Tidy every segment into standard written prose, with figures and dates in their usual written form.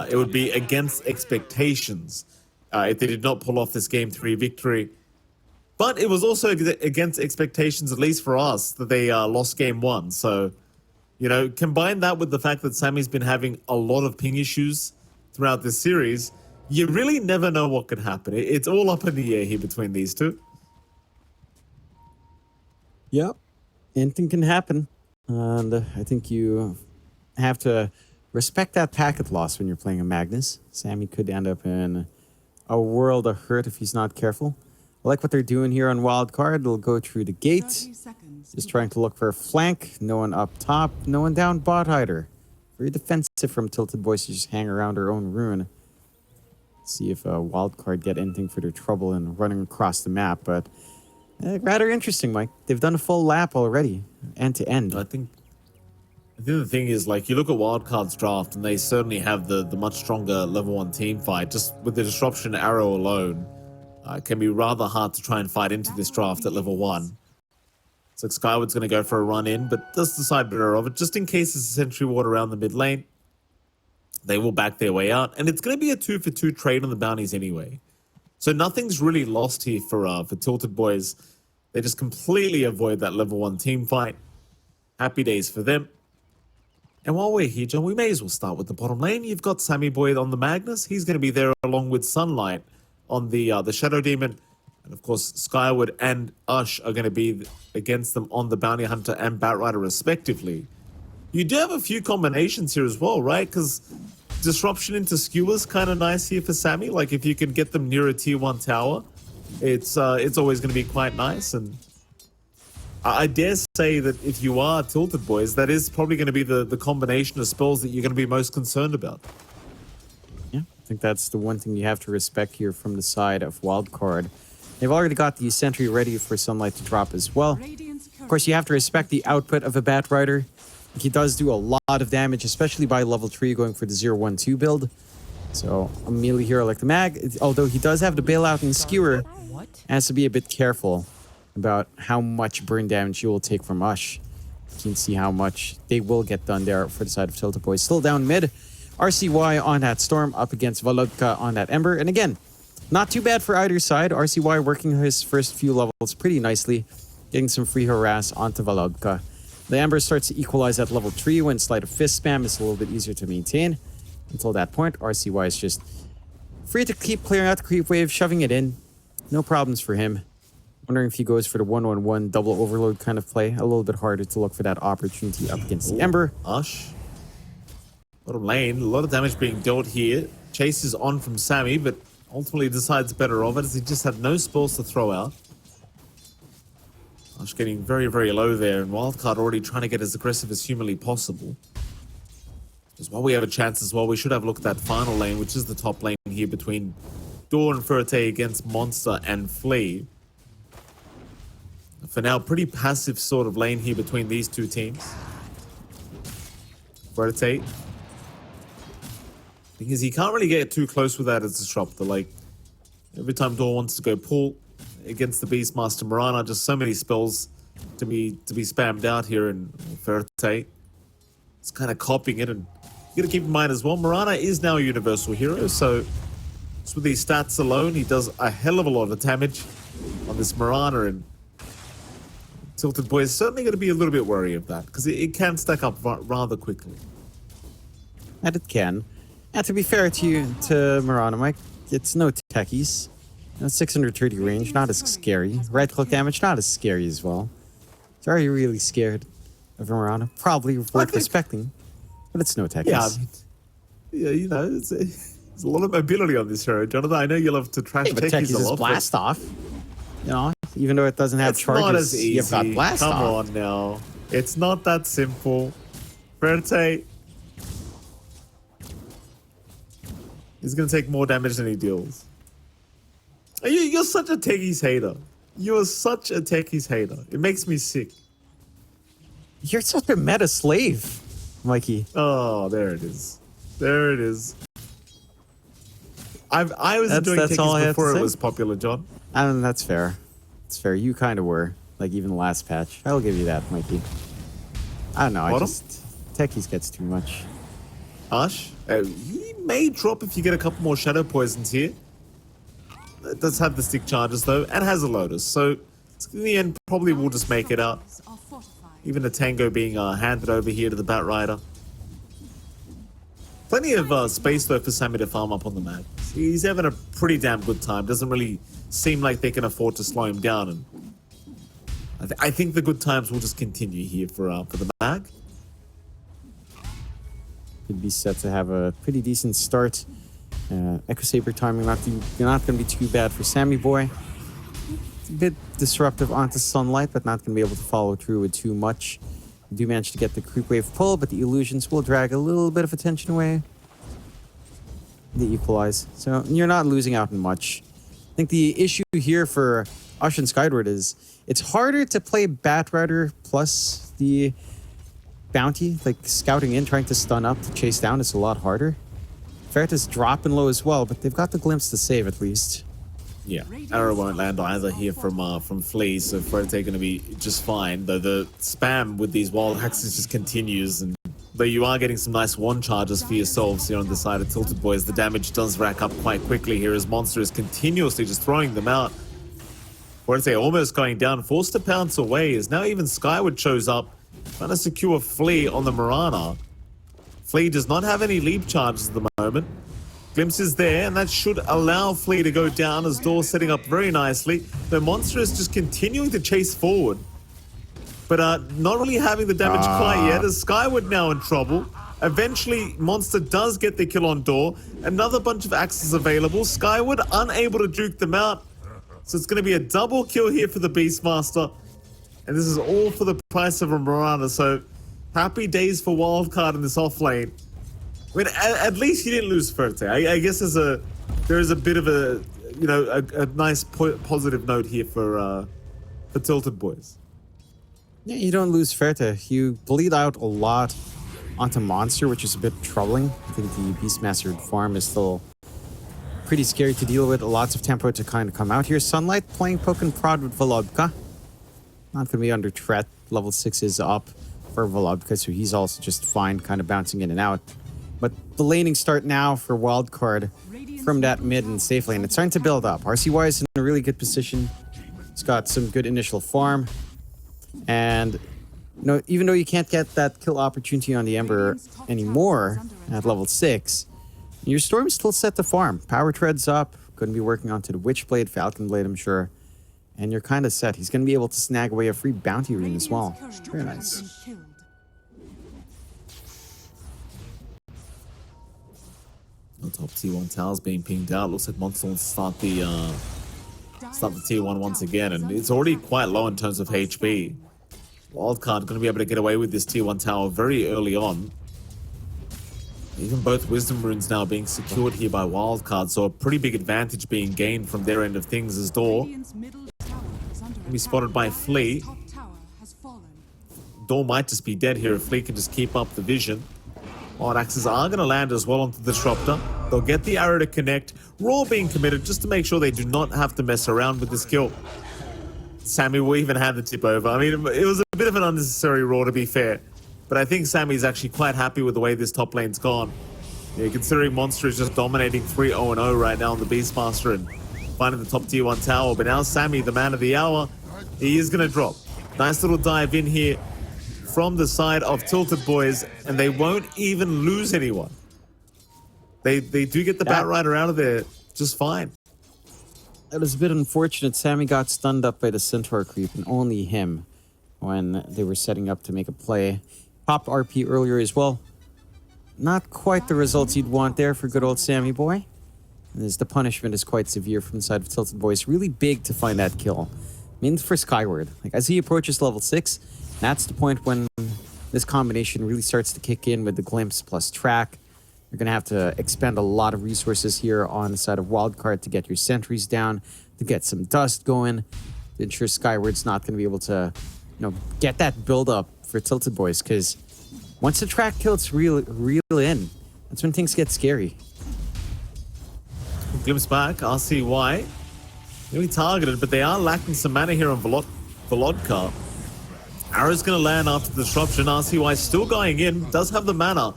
It would be against expectations if they did not pull off this Game 3 victory. But it was also against expectations, at least for us, that they lost Game 1. So, you know, combine that with the fact that Sammy's been having a lot of ping issues throughout this series, you really never know what could happen. It's all up in the air here between these two. Yep. Anything can happen. And I think you have to respect that packet loss when you're playing a Magnus. Sammy could end up in a world of hurt if he's not careful. I like what they're doing here on Wildcard. They'll go through the gate. Just trying to look for a flank. No one up top. No one down bot either. Very defensive from TiltedBoys to just hang around their own rune. See if Wildcard get anything for their trouble in running across the map. But rather interesting, Mike. They've done a full lap already, end to end. I think the thing is, like, you look at Wildcard's draft, and they certainly have the much stronger level 1 team fight. Just with the disruption arrow alone, it can be rather hard to try and fight into this draft at level 1. It's like Skyward's going to go for a run in, but does decide better of it. Just in case there's a sentry ward around the mid lane, they will back their way out. And it's going to be a 2-for-2 trade on the bounties anyway. So nothing's really lost here for TiltedBoys. They just completely avoid that level 1 team fight. Happy days for them. And while we're here, John, we may as well start with the bottom lane. You've got Sammy Boy on the Magnus. He's going to be there along with Sunlight on the Shadow Demon. And of course, Skyward and Ush are going to be against them on the Bounty Hunter and Batrider respectively. You do have a few combinations here as well, right? Because disruption into skewers kind of nice here for Sammy. Like if you can get them near a tier 1 tower, it's always going to be quite nice. And I dare say that if you are TiltedBoys, that is probably going to be the combination of spells that you're going to be most concerned about. Yeah, I think that's the one thing you have to respect here from the side of Wildcard. They've already got the sentry ready for Sunlight to drop as well. Of course, you have to respect the output of a Batrider. He does do a lot of damage, especially by level 3 going for the 0-1-2 build. So a melee hero like the Mag, although he does have the bailout and skewer, has to be a bit careful about how much burn damage you will take from Ush. You can see how much they will get done there for the side of TiltedBoys. Still down mid. RCY on that Storm up against Volodka on that Ember. And again, not too bad for either side. RCY working his first few levels pretty nicely, getting some free harass onto Volodka. The Ember starts to equalize at level 3 when Sleight of Fist spam is a little bit easier to maintain. Until that point, RCY is just free to keep clearing out the creep wave, shoving it in. No problems for him. Wondering if he goes for the 1-1-1 double overload kind of play. A little bit harder to look for that opportunity up against the Ember. Ush. Bottom lane, a lot of damage being dealt here. Chase is on from Sammy, but ultimately decides better of it as he just had no spells to throw out. Ush getting very, very low there, and Wildcard already trying to get as aggressive as humanly possible. Just while we have a chance as well, we should have a look at that final lane, which is the top lane here between Door and Furte against Monster and Flea. For now, pretty passive sort of lane here between these two teams. Furte. Because he can't really get too close without a disruptor. Like, every time Door wants to go pull against the Beastmaster Mirana, just so many spells to be spammed out here, and Furte is kind of copying it. And you gotta keep in mind as well, Mirana is now a universal hero, so just with these stats alone, he does a hell of a lot of damage on this Mirana, and TiltedBoys is certainly going to be a little bit wary of that, because it can stack up rather quickly. And it can. And to be fair to Mirana, Mike, it's no techies. 630 range, not as scary. Right-click damage, not as scary as well. So are you really scared of Mirana? Probably worth respecting, but it's no techies. Yeah, I mean, yeah, you know, there's a lot of mobility on this hero, Jonathan. I know you love to trash techies a lot. Blast off. You know, even though it doesn't have charges, not as easy. You've got blast Come off. on now. It's not that simple. Furte is going to take more damage than he deals. You're such a techies hater. You're such a techies hater. It makes me sick. You're such a meta slave, Mikey. Oh, there it is. There it is. I was doing that's all I techies have to before say. it was popular, John. I mean, that's fair. It's fair. You kind of were. Like, even the last patch. I'll give you that, Mikey. I don't know. Bottom? Techies gets too much. Ash, he may drop if you get a couple more Shadow Poisons here. It does have the stick charges though, and has a Lotus, so in the end probably will just make it out. Even a Tango being handed over here to the Bat Rider. Plenty of space though for Sammy to farm up on the mag. He's having a pretty damn good time. Doesn't really seem like they can afford to slow him down, and I think the good times will just continue here for the mag. Could be set to have a pretty decent start. Echo Saber timing not going to be too bad for Sammy Boy. It's a bit disruptive onto Sunlight, but not going to be able to follow through with too much. You do manage to get the creep wave pull, but the illusions will drag a little bit of attention away. They equalize, so you're not losing out on much. I think the issue here for Ush and Skyward is it's harder to play Bat Rider plus the bounty, like scouting in, trying to stun up to chase down is a lot harder. Ferret's dropping low as well, but they've got the glimpse to save at least. Yeah, arrow won't land either here from Flea, so Ferret's going to be just fine. Though the spam with these wild axes just continues, and though you are getting some nice one charges for yourselves here on the side of TiltedBoys, the damage does rack up quite quickly here as Monster is continuously just throwing them out. Ferret's almost going down, forced to pounce away, as now even Skyward shows up, trying to secure Flea on the Mirana. Flea does not have any leap charges at the moment. Glimpse is there, and that should allow Flea to go down as Door setting up very nicely. The Monster is just continuing to chase forward, but not really having the damage quite yet, as Skyward now in trouble. Eventually, Monster does get the kill on Door. Another bunch of axes available. Skyward unable to juke them out. So it's going to be a double kill here for the Beastmaster. And this is all for the price of a Mirana, so happy days for Wildcard in this off lane. I mean, at least he didn't lose Ferret. I guess there is a bit of a, you know, a nice positive note here for TiltedBoys. Yeah, you don't lose Ferret. You bleed out a lot onto Monster, which is a bit troubling. I think the Beastmaster farm is still pretty scary to deal with. Lots of tempo to kind of come out here. Sunlight playing poke and prod with Volodka. Not going to be under threat. Level 6 is up for Volodka, so he's also just fine, kind of bouncing in and out. But the laning start now for Wildcard from that mid and safe lane. It's starting to build up. RCY is in a really good position. He's got some good initial farm. And, you know, even though you can't get that kill opportunity on the Ember anymore at level 6, your Storm's still set to farm. Power Tread's up. Going to be working onto the Witchblade, Falcon Blade, I'm sure. And you're kind of set. He's going to be able to snag away a free bounty rune as well. Very nice. The top T1 towers being pinged out. Looks like Monster wants to start the T1 once again, and it's already quite low in terms of HP. Wildcard going to be able to get away with this T1 tower very early on. Even both Wisdom runes now being secured here by Wildcard, so a pretty big advantage being gained from their end of things as Door can be spotted by Flea. Door might just be dead here if Flea can just keep up the vision. Wild axes are going to land as well onto the Disruptor. They'll get the arrow to connect. Raw being committed just to make sure they do not have to mess around with this kill. Sammy will even hand the tip over. I mean, it was a bit of an unnecessary Raw, to be fair. But I think Sammy's actually quite happy with the way this top lane's gone. Yeah, considering Monster is just dominating 3-0-0 right now on the Beastmaster and finding the top tier 1 tower. But now Sammy, the man of the hour, he is going to drop. Nice little dive in here from the side of TiltedBoys, and they won't even lose anyone. They do get the Bat Rider out of there just fine. It was a bit unfortunate. Sammy got stunned up by the Centaur creep, and only him, when they were setting up to make a play. Popped RP earlier as well. Not quite the results you'd want there for good old Sammy boy. As the punishment is quite severe from the side of TiltedBoys. Really big to find that kill. Means for Skyward. Like, as he approaches level 6, that's the point when this combination really starts to kick in with the Glimpse plus Track. You're going to have to expend a lot of resources here on the side of Wildcard to get your sentries down, to get some dust going, to ensure Skyward's not going to be able to, you know, get that build up for TiltedBoys, because once the Track kills reel in, that's when things get scary. Glimpse back, RCY. Really targeted, but they are lacking some mana here on Volodka. Arrow's going to land after the disruption. RCY still going in, does have the mana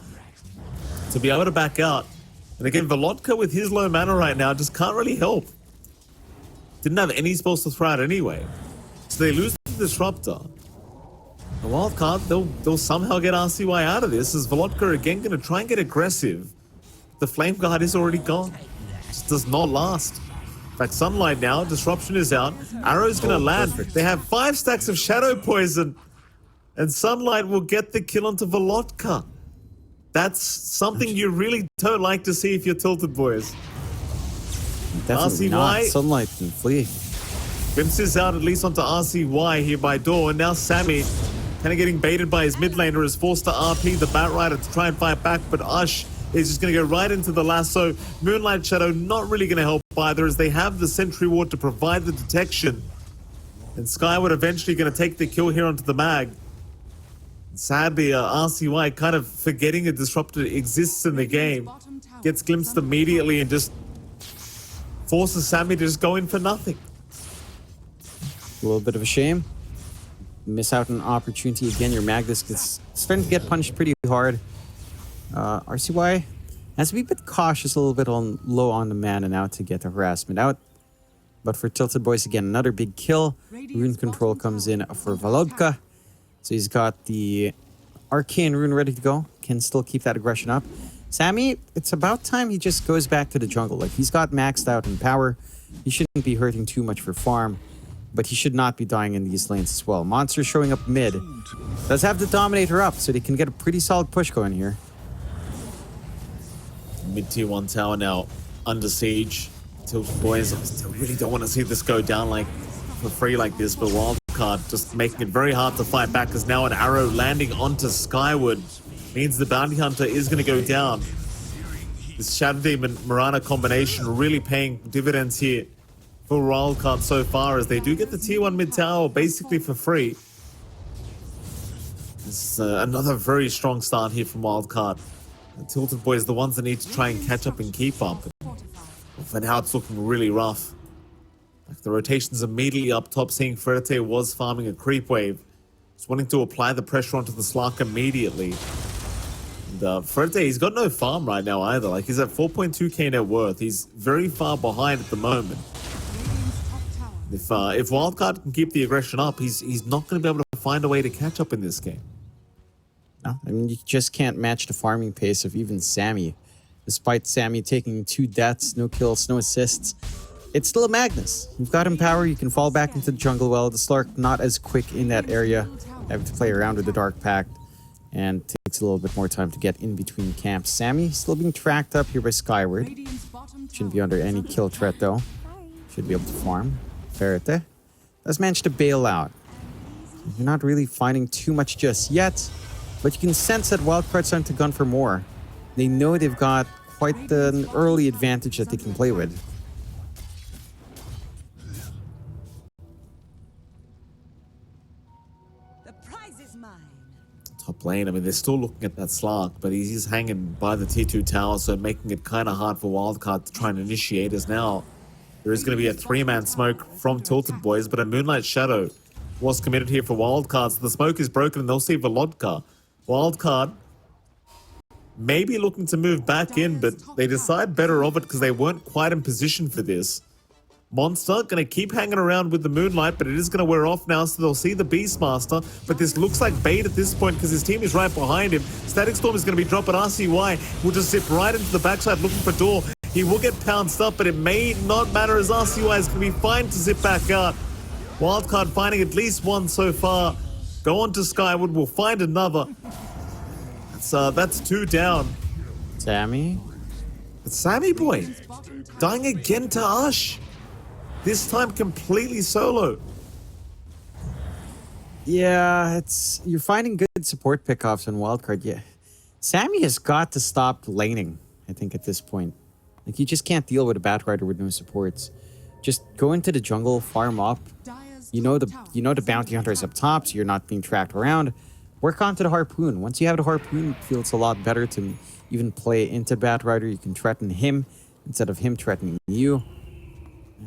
to be able to back out. And again, Volotka with his low mana right now just can't really help. Didn't have any spells to throw out anyway. So they lose the Disruptor. The Wildcard, they'll somehow get RCY out of this, as Volotka again going to try and get aggressive. The Flame Guard is already gone. Just does not last. In fact, Sunlight now, Disruption is out. Arrow's going to land. Perfect. They have 5 stacks of Shadow Poison. And Sunlight will get the kill onto Volotka. That's something you really don't like to see if you're Tilted Boys. Definitely not. Sunlight can flee. Glimpse is out at least onto RCY here by Door. And now Sammy kind of getting baited by his mid laner, is forced to RP the Bat Rider to try and fight back. But Ush is just going to go right into the lasso. Moonlight Shadow not really going to help either, as they have the Sentry Ward to provide the detection. And Skyward eventually going to take the kill here onto the Mag. Sadly, RCY kind of forgetting a Disruptor exists in the game. Gets glimpsed immediately and just forces Sammy to just go in for nothing. A little bit of a shame. Miss out an opportunity again. Your Magnus gets starting to get punched pretty hard. RCY has to be a bit cautious, a little bit low on the mana now to get the harassment out. But for Tilted Boys, again, another big kill. Rune control comes in for Volodka. So he's got the Arcane Rune ready to go. Can still keep that aggression up. Sammy, it's about time he just goes back to the jungle. Like, he's got maxed out in power. He shouldn't be hurting too much for farm. But he should not be dying in these lanes as well. Monster showing up mid. Does have the Dominator up, so they can get a pretty solid push going here. Mid tier 1 tower now under siege. Tilted Boys, I still really don't want to see this go down like for free like this, but Wildcard just making it very hard to fight back, as now an arrow landing onto Skyward means the Bounty Hunter is going to go down. This Shadow Demon Mirana combination really paying dividends here for Wildcard so far, as they do get the tier 1 mid tower basically for free. This is another very strong start here from Wildcard. The Tilted Boys, the ones that need to try and catch up and keep up. For now, it's looking really rough. Like, the rotation's immediately up top, seeing Ferrete was farming a creep wave. Just wanting to apply the pressure onto the Slark immediately. And Ferrete, he's got no farm right now either. Like, he's at 4.2k net worth. He's very far behind at the moment. If Wildcard can keep the aggression up, he's not going to be able to find a way to catch up in this game. No, I mean, you just can't match the farming pace of even Sammy. Despite Sammy taking 2 deaths, no kills, no assists, it's still a Magnus. You've got him power, you can fall back into the jungle well. The Slark not as quick in that area, having to play around with the Dark Pact, and takes a little bit more time to get in between camps. Sammy still being tracked up here by Skyward. Shouldn't be under any kill threat though. Should be able to farm. Ferrete does manage to bail out. You're not really finding too much just yet, but you can sense that Wildcard's starting to gun for more. They know they've got quite an early advantage that they can play with. The prize is mine. Top lane, I mean, they're still looking at that Slark, but he's hanging by the tier 2 tower, so making it kind of hard for Wildcard to try and initiate, as now there is going to be a 3-man smoke from Tilted Boys, but a Moonlight Shadow was committed here for Wildcard, so the smoke is broken and they'll see Volodka. Wildcard maybe looking to move back in, but they decide better of it because they weren't quite in position for this. Monster going to keep hanging around with the Moonlight, but it is going to wear off now, so they'll see the Beastmaster. But this looks like bait at this point because his team is right behind him. Static Storm is going to be dropped, but RCY will just zip right into the backside looking for Door. He will get pounced up, but it may not matter, as RCY is going to be fine to zip back out. Wildcard finding at least one so far. Go on to Skyward, we'll find another. That's 2 down. Sammy? It's Sammy boy dying again to Ush. This time completely solo. Yeah, you're finding good support pickoffs on Wildcard. Yeah, Sammy has got to stop laning, I think, at this point. Like, you just can't deal with a Bat Rider with no supports. Just go into the jungle, farm up. You know the bounty hunter is up top, so you're not being tracked around. Work onto the Harpoon. Once you have the Harpoon, it feels a lot better to even play into Bat Rider. You can threaten him instead of him threatening you.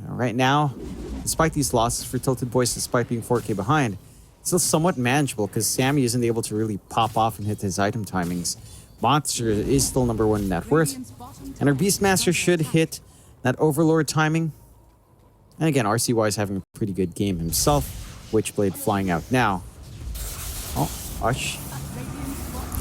Right now, despite these losses for Tilted Boys, despite being 4k behind, it's still somewhat manageable because Sammy isn't able to really pop off and hit his item timings. Monster is still #1 net worth. And our Beastmaster should hit that Overlord timing. And again, RCY is having a pretty good game himself. Witchblade flying out now. Oh, Ush.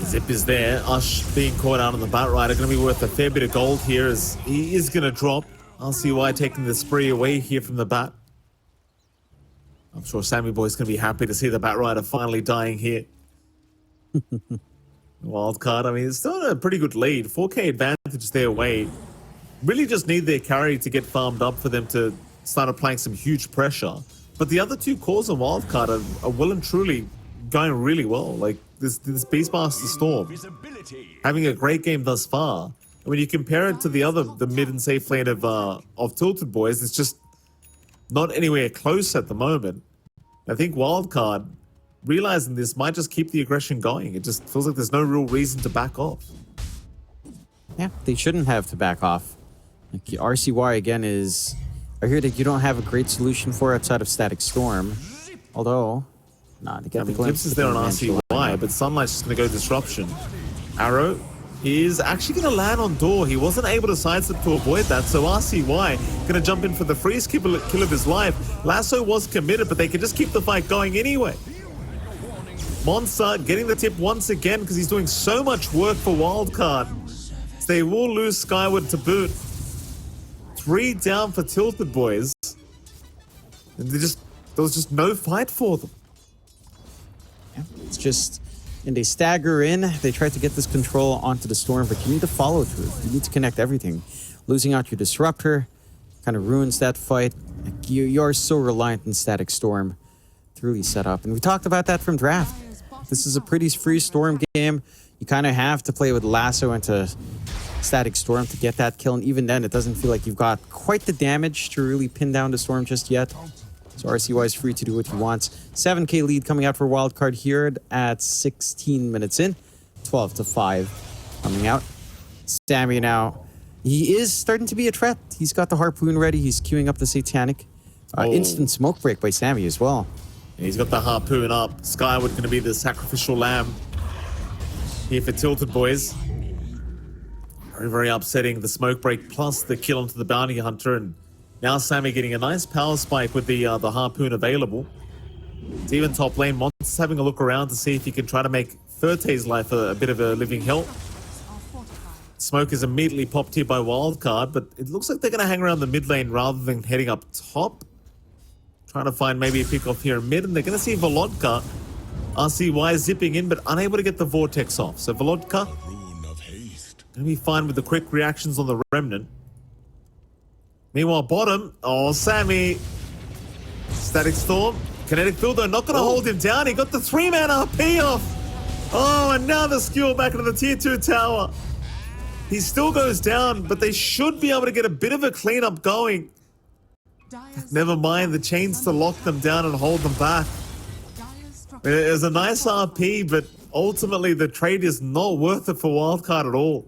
Zip is there. Ush being caught out on the Bat Rider. Going to be worth a fair bit of gold here as he is going to drop. RCY taking the spree away here from the Bat. I'm sure Sammy Boy's going to be happy to see the Bat Rider finally dying here. Wildcard, I mean, it's still a pretty good lead. 4K advantage their way. Really just need their carry to get farmed up for them to start applying some huge pressure. But the other two cores on Wildcard are well and truly going really well. Like this Beastmaster Storm having a great game thus far. And when you compare it to the mid and safe lane of TiltedBoys, it's just not anywhere close at the moment. I think Wildcard, realizing this, might just keep the aggression going. It just feels like there's no real reason to back off. Yeah, they shouldn't have to back off. Like, RCY, again, is... I hear that you don't have a great solution for outside of Static Storm. Although... Nah, they get the glimpse is there on RCY, but Sunlight's just going to go Disruption. Arrow is actually going to land on Door. He wasn't able to sidestep to avoid that, so RCY going to jump in for the freeze kill of his life. Lasso was committed, but they can just keep the fight going anyway. Monster getting the tip once again because he's doing so much work for Wildcard. So they will lose Skyward to boot. 3 down for TiltedBoys. And there was just no fight for them. Yeah, it's just... And they stagger in. They try to get this control onto the Storm, but you need to follow through. You need to connect everything. Losing out your Disruptor kind of ruins that fight. Like, you're so reliant on Static Storm to really set up. And we talked about that from draft. This is a pretty free Storm game. You kind of have to play with Lasso into Static Storm to get that kill. And even then, it doesn't feel like you've got quite the damage to really pin down the Storm just yet. So RCY is free to do what he wants. 7K lead coming out for Wildcard here at 16 minutes in. 12-5 coming out. Sammy now. He is starting to be a threat. He's got the Harpoon ready. He's queuing up the Satanic. Instant smoke break by Sammy as well. He's got the Harpoon up. Skyward going to be the sacrificial lamb here for TiltedBoys. Very, very upsetting. The smoke break plus the kill onto the Bounty Hunter. And now Sammy getting a nice power spike with the Harpoon available. It's even top lane. Monster's having a look around to see if he can try to make Ferte's life a bit of a living hell. Smoke is immediately popped here by Wildcard, but it looks like they're going to hang around the mid lane rather than heading up top. Trying to find maybe a pick off here in mid, and they're going to see Volodka. RCY zipping in, but unable to get the Vortex off. So Volodka going to be fine with the quick reactions on the Remnant. Meanwhile, bottom, Sammy. Static Storm. Kinetic Field, though, not going to hold him down. He got the 3-man RP off. Oh, and now the skewer back into the tier 2 tower. He still goes down, but they should be able to get a bit of a cleanup going. Never mind the chains to lock them down and hold them back. It was a nice RP, but ultimately the trade is not worth it for Wildcard at all.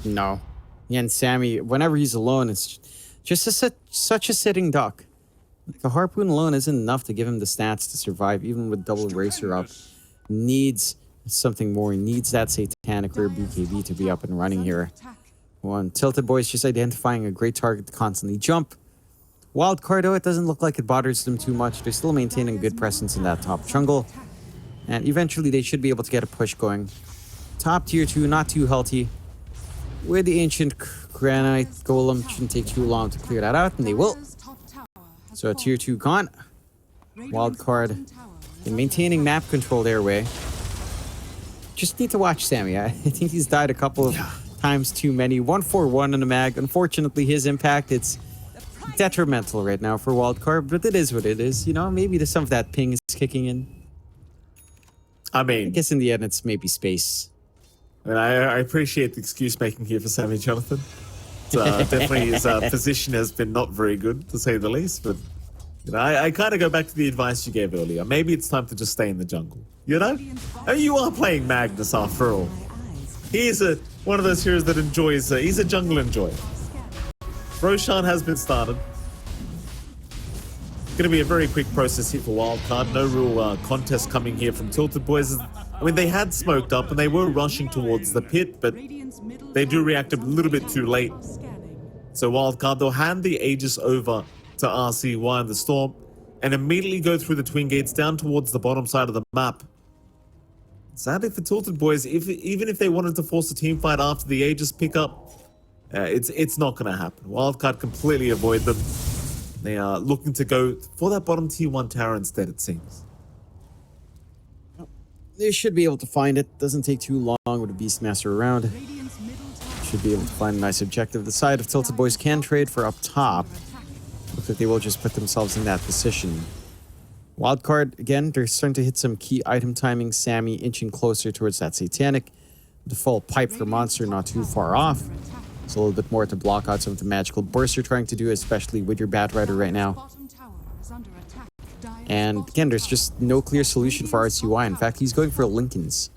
No. Yeah, and Sammy, whenever he's alone, it's just such a sitting duck. The Harpoon alone isn't enough to give him the stats to survive, even with double Eraser up. Needs something more. He needs that Satanic or BKB to be up and running here. TiltedBoys just identifying a great target to constantly jump. Wildcard, though, it doesn't look like it bothers them too much. They're still maintaining good presence in that top jungle. And eventually they should be able to get a push going. Top tier 2, not too healthy. With the Ancient Granite Golem, shouldn't take too long to clear that out, and they will. So tier 2 gone. Wildcard and maintaining map control their way. Just need to watch Sammy. I think he's died a couple of times too many. 141 on the mag. Unfortunately, his impact, it's detrimental right now for Wildcard, but it is what it is. You know, maybe some of that ping is kicking in. I mean, I guess in the end, it's maybe space. I mean, I appreciate the excuse making here for Sammy Jonathan. Definitely his position has been not very good, to say the least. But you know, I kind of go back to the advice you gave earlier. Maybe it's time to just stay in the jungle. You know? I mean, you are playing Magnus after all. He's one of those heroes that enjoys, he's a jungle enjoyer. Roshan has been started. Going to be a very quick process here for Wildcard. No real contest coming here from TiltedBoys. I mean, they had smoked up and they were rushing towards the pit, but they do react a little bit too late. So Wildcard, they'll hand the Aegis over to RCY in the Storm and immediately go through the Twin Gates down towards the bottom side of the map. Sadly for TiltedBoys, even if they wanted to force a team fight after the Aegis pickup, it's not going to happen. Wildcard completely avoid them. They are looking to go for that bottom tier 1 tower instead, it seems. They should be able to find it. Doesn't take too long with a Beastmaster around. Should be able to find a nice objective. The side of TiltedBoys can trade for up top. Looks like they will just put themselves in that position. Wildcard, again, they're starting to hit some key item timing. Sammy inching closer towards that Satanic. The full pipe for Monster not too far off. It's a little bit more to block out some of the magical bursts you're trying to do, especially with your Batrider right now. And again, there's just no clear solution for RCY. In fact, he's going for Lincolns.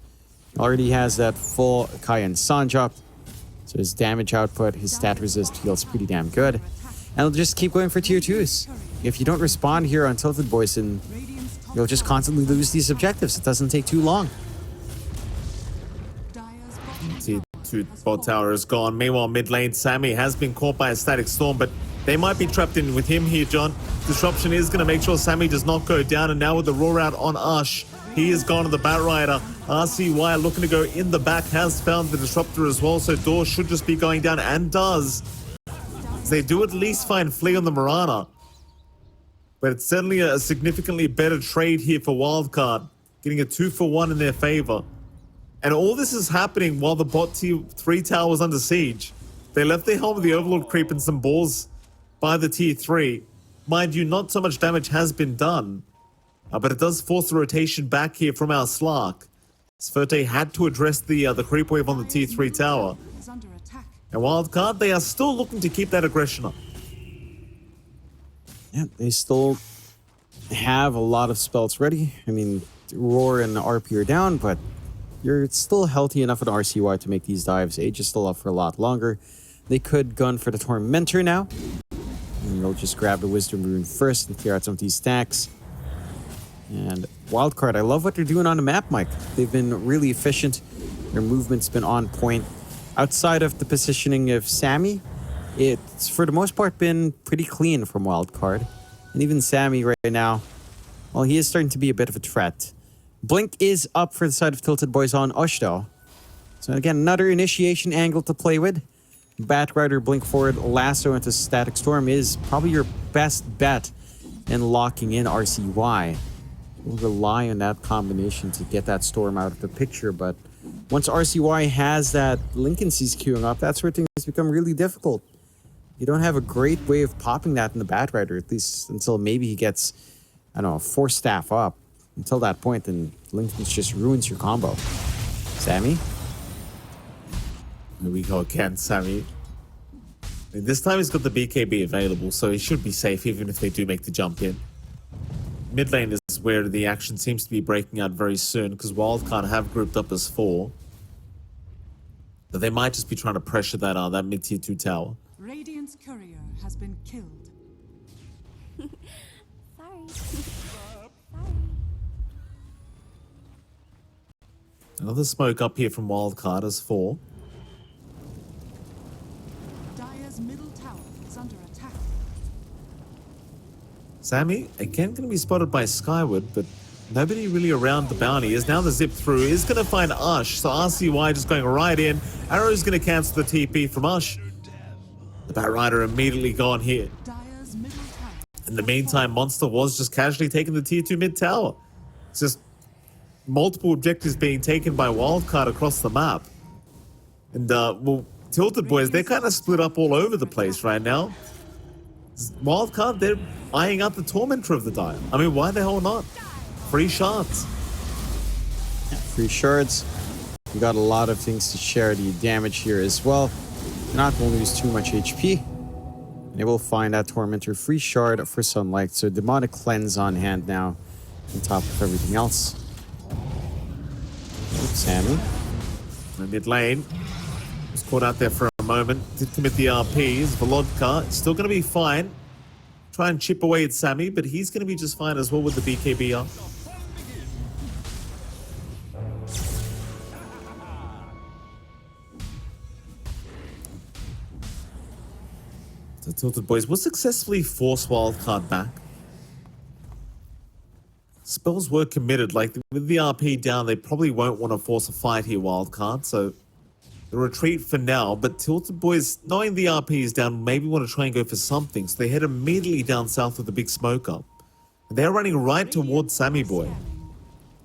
He already has that full Kai and Sanj up. So his damage output, his stat resist feels pretty damn good. And he'll just keep going for tier 2s. If you don't respond here on TiltedBoys, then you'll just constantly lose these objectives. It doesn't take too long. Tier 2 bot tower is gone. Meanwhile, mid lane, Sammy has been caught by a static storm, but they might be trapped in with him here, John. Disruption is going to make sure Sammy does not go down, and now with the roar out on Ush, he is gone to the Batrider. RCY looking to go in the back, has found the disruptor as well, so Door should just be going down, and does. They do at least find Flea on the Mirana. But it's certainly a significantly better trade here for Wildcard, getting a 2-for-1 in their favor. And all this is happening while the bot tier 3 tower was under siege. They left their home with the Overlord creep and some balls by the tier 3. Mind you, not so much damage has been done, but it does force the rotation back here from our Slark. Sverte had to address the creep wave on the tier 3 tower. And Wildcard, they are still looking to keep that aggression up. Yeah, they still have a lot of spells ready. I mean, Roar and RP are down, but you're still healthy enough at RCY to make these dives. Age is still up for a lot longer. They could gun for the Tormentor now. And they'll just grab the Wisdom Rune first and clear out some of these stacks. And Wildcard, I love what they're doing on the map, Mike. They've been really efficient. Their movement's been on point. Outside of the positioning of Sammy, it's for the most part been pretty clean from Wildcard. And even Sammy right now, well, he is starting to be a bit of a threat. Blink is up for the side of TiltedBoys on Ush though. So again, another initiation angle to play with. Batrider, blink forward, lasso into Static Storm is probably your best bet in locking in RCY. We'll rely on that combination to get that Storm out of the picture, but once RCY has that Lincoln Seas queuing up, that's where things become really difficult. You don't have a great way of popping that in the Batrider, at least until maybe he gets, I don't know, 4 staff up. Until that point, then Lincoln just ruins your combo. Sammy? Here we go again, Sammy. And this time he's got the BKB available, so he should be safe even if they do make the jump in. Mid lane is where the action seems to be breaking out very soon, because Wildcard have grouped up as 4. But they might just be trying to pressure that mid tier 2 tower. Radiant's courier has been killed. Sorry. Another smoke up here from Wildcard as 4. Dire's middle tower is under attack. Sammy, again going to be spotted by Skyward, but nobody really around the bounty. Is now the zip through, is going to find Ush, so RCY just going right in. Arrow's going to cancel the TP from Ush. The Batrider immediately gone here. Dire's middle tower. In the meantime, Monster was just casually taking the tier 2 mid tower. It's just multiple objectives being taken by Wildcard across the map. And, well, TiltedBoys, they're kind of split up all over the place right now. Wildcard, they're eyeing out the Tormentor of the dive. I mean, why the hell not? Free shards. Yeah, free shards. You got a lot of things to share the damage here as well. You're not going to lose too much HP. And they will find that Tormentor free shard for Sunlight. So Demonic Cleanse on hand now, on top of everything else. Sammy. Mid lane. Was caught out there for a moment. Did commit the RPs. Volodka still going to be fine. Try and chip away at Sammy, but he's going to be just fine as well with the BKB up. The Tilted Boys will successfully force Wildcard back. Spells were committed. Like, with the RP down, they probably won't want to force a fight here, Wildcard. So, the retreat for now. But Tilted Boys, knowing the RP is down, maybe want to try and go for something. So, they head immediately down south with the big smoke up. And they're running right towards Sammy Boy.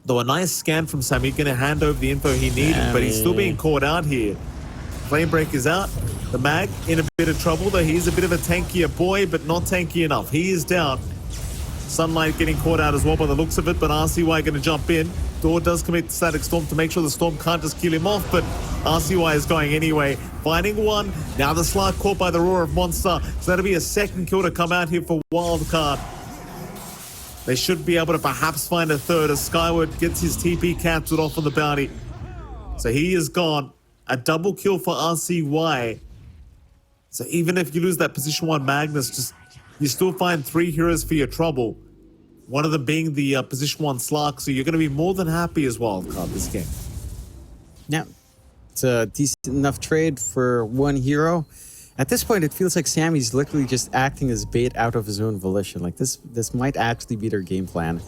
Though a nice scan from Sammy, going to hand over the info he needed, but he's still being caught out here. Flamebreak is out. The mag in a bit of trouble, though he's a bit of a tankier boy, but not tanky enough. He is down. Sunlight getting caught out as well by the looks of it, but RCY going to jump in. Door does commit to Static Storm to make sure the Storm can't just kill him off, but RCY is going anyway. Finding one. Now the Slark caught by the Roar of Monster. So that'll be a second kill to come out here for Wildcard. They should be able to perhaps find a third as Skyward gets his TP cancelled off on the bounty. So he is gone. A double kill for RCY. So even if you lose that position 1 Magnus, you still find 3 heroes for your trouble. One of them being the position 1 Slark, so you're going to be more than happy as Wildcard this game. Yeah, it's a decent enough trade for 1 hero. At this point, it feels like Sammy's literally just acting as bait out of his own volition. Like, this might actually be their game plan.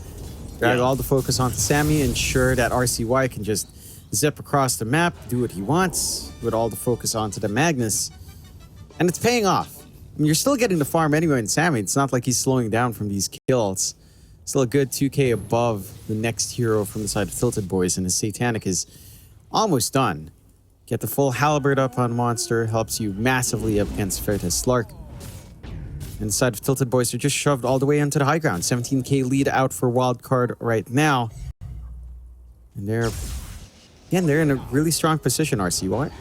Drag all the focus onto Sammy, ensure that RCY can just zip across the map, do what he wants, with all the focus onto the Magnus. And it's paying off. I mean, you're still getting the farm anyway in Sammy. It's not like he's slowing down from these kills. Still a good 2k above the next hero from the side of Tilted Boys, and his Satanic is almost done. Get the full Halberd up on Monster, helps you massively up against Fertus Slark. And the side of Tilted Boys are just shoved all the way into the high ground. 17k lead out for Wildcard right now. And they're in a really strong position, RCY.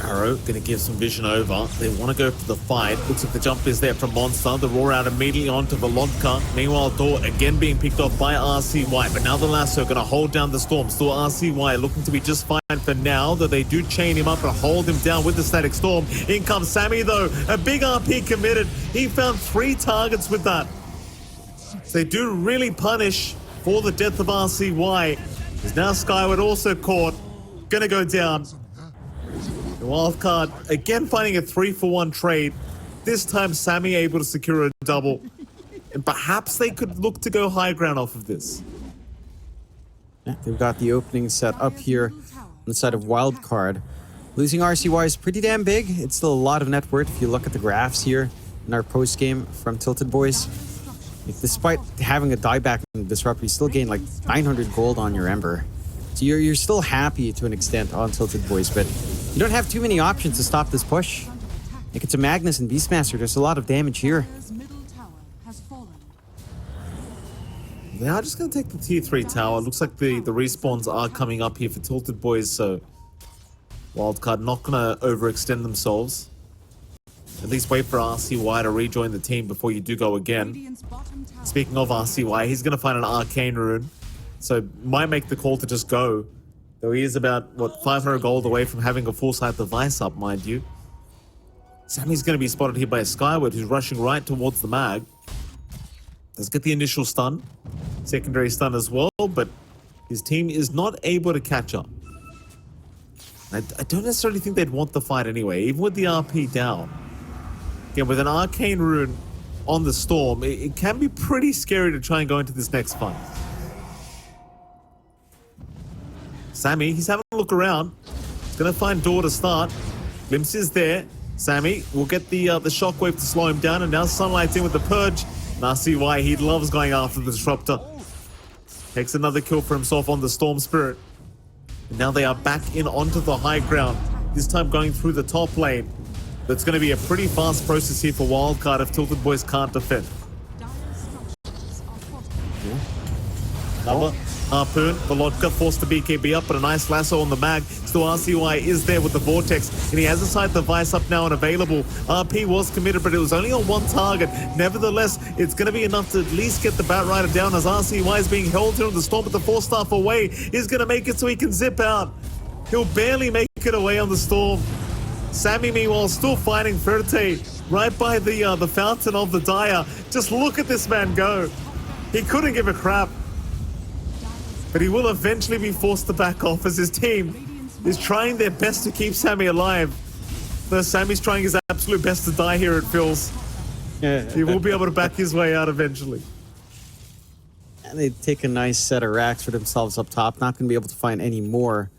Arrow going to give some vision over. They want to go for the fight. Looks like the jump is there from Monster. The roar out immediately onto Wildcard. Meanwhile, Door again being picked off by RCY. But now the lasso going to hold down the Storm. Still RCY looking to be just fine for now, though they do chain him up and hold him down with the Static Storm. In comes Sammy, though. A big RP committed. He found 3 targets with that. So they do really punish for the death of RCY. Is now Skyward also caught. Going to go down. The Wildcard again finding a 3-for-1 trade. This time Sammy able to secure a double. And perhaps they could look to go high ground off of this. Yeah, they've got the opening set up here on the side of Wildcard. Losing RCY is pretty damn big. It's still a lot of net worth if you look at the graphs here in our post-game from Tilted Boys. Like, despite having a dieback and disrupt, you still gain like 900 gold on your Ember. So you're still happy to an extent on Tilted Boys, but you don't have too many options to stop this push. Like, it's a Magnus and Beastmaster. There's a lot of damage here. They are just going to take the tier 3 tower. Looks like the respawns are coming up here for Tilted Boys, so Wildcard not going to overextend themselves. At least wait for RCY to rejoin the team before you do go again. Speaking of RCY, he's going to find an Arcane Rune, so might make the call to just go. Though he is about, 500 gold away from having a full sight device up, mind you. Sammy's going to be spotted here by Skyward, who's rushing right towards the mag. Does get the initial stun, secondary stun as well, but his team is not able to catch up. I don't necessarily think they'd want the fight anyway, even with the RP down. Again, with an Arcane Rune on the Storm, it can be pretty scary to try and go into this next fight. Sammy, he's having a look around. He's going to find Door to start. Glimpse is there. Sammy will get the shockwave to slow him down, and now Sunlight's in with the Purge. And I see why he loves going after the Disruptor. Takes another kill for himself on the Storm Spirit. And now they are back in onto the high ground. This time going through the top lane. But it's going to be a pretty fast process here for Wildcard if Tilted Boys can't defend. Another harpoon. Volodka forced the BKB up, but a nice lasso on the mag. Still RCY is there with the Vortex, and he has a sight device up now and available. RP was committed, but it was only on 1 target. Nevertheless, it's going to be enough to at least get the Batrider down as RCY is being held here on the Storm, but the 4-staff away is going to make it so he can zip out. He'll barely make it away on the Storm. Sammy, meanwhile, still fighting Ferte right by the fountain of the Dire. Just look at this man go. He couldn't give a crap. but he will eventually be forced to back off as his team is trying their best to keep Sammy alive. Though Sammy's trying his absolute best to die here, it feels. He will be able to back his way out eventually. And they take a nice set of racks for themselves up top. Not going to be able to find any more.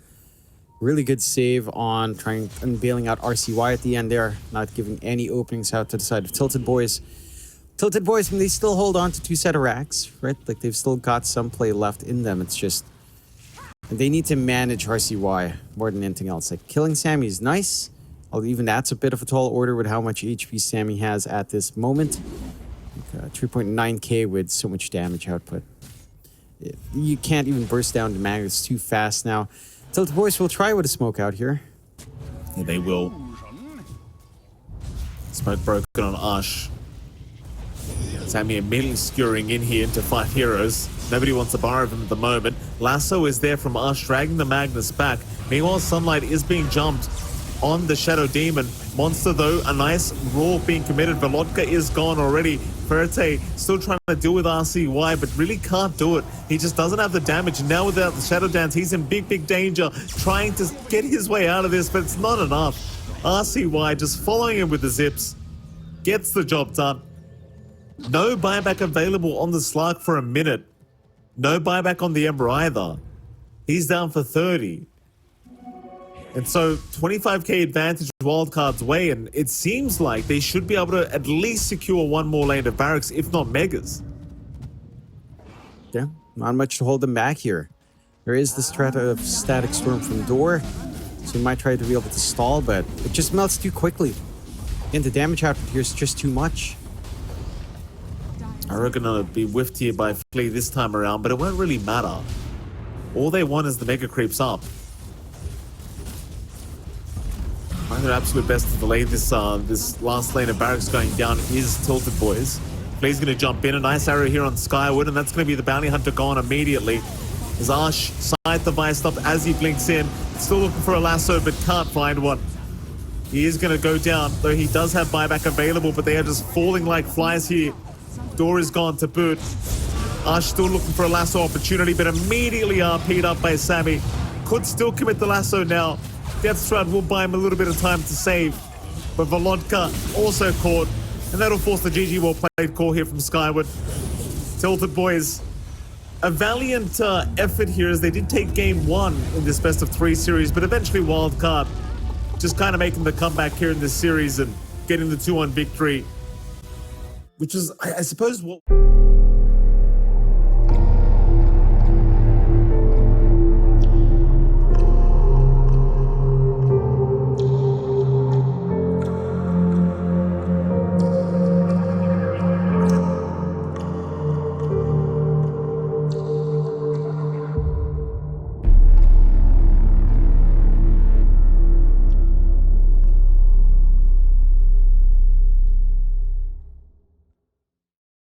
Really good save on trying and bailing out RCY at the end there. Not giving any openings out to the side of TiltedBoys. TiltedBoys, when they still hold on to 2 set of racks, right? Like they've still got some play left in them. It's just they need to manage RCY more than anything else. Like killing Sammy is nice. Although even that's a bit of a tall order with how much HP Sammy has at this moment. Like, 3.9k with so much damage output. You can't even burst down the mag. It's too fast now. TiltedBoys will try with a smoke out here. Yeah, they will. Smoke broken on Ash. Sammy immediately skewering in here into 5 heroes. Nobody wants to borrow him at the moment. Lasso is there from Ash, dragging the Magnus back. Meanwhile, Sunlight is being jumped on the Shadow Demon. Monster, though, a nice roar being committed. Volodka is gone already. Ferte still trying to deal with RCY, but really can't do it. He just doesn't have the damage. Now without the Shadow Dance, he's in big danger, trying to get his way out of this, but it's not enough. RCY just following him with the zips. Gets the job done. No buyback available on the Slark for a minute. No buyback on the Ember either. He's down for 30. And so 25k advantage Wildcard's way, and it seems like they should be able to at least secure one more lane of barracks, if not megas. Yeah, not much to hold them back here. There is this threat of Static Storm from door, so you might try to be able to stall, but it just melts too quickly. And the damage output here is just too much. Are gonna be whiffed here by Flea this time around, but it won't really matter. All they want is the mega creeps up. Trying their absolute best to delay this this last lane of barracks going down is TiltedBoys. Flea's gonna jump in, a nice arrow here on Skyward, and that's gonna be the bounty hunter gone immediately. As Ash side device up as he blinks in, still looking for a lasso but can't find one. He is gonna go down, though he does have buyback available, but they are just falling like flies here. Door is gone to boot. Ash still looking for a lasso opportunity, but immediately RP'd up by Sammy. Could still commit the lasso now. Death Stride will buy him a little bit of time to save. But Volodka also caught, and that'll force the GG well played call here from Skyward. TiltedBoys, a valiant effort here as they did take game 1 in this best of 3 series, but eventually Wildcard just kind of making the comeback here in this series and getting the 2-1 victory. Which is, I suppose, what...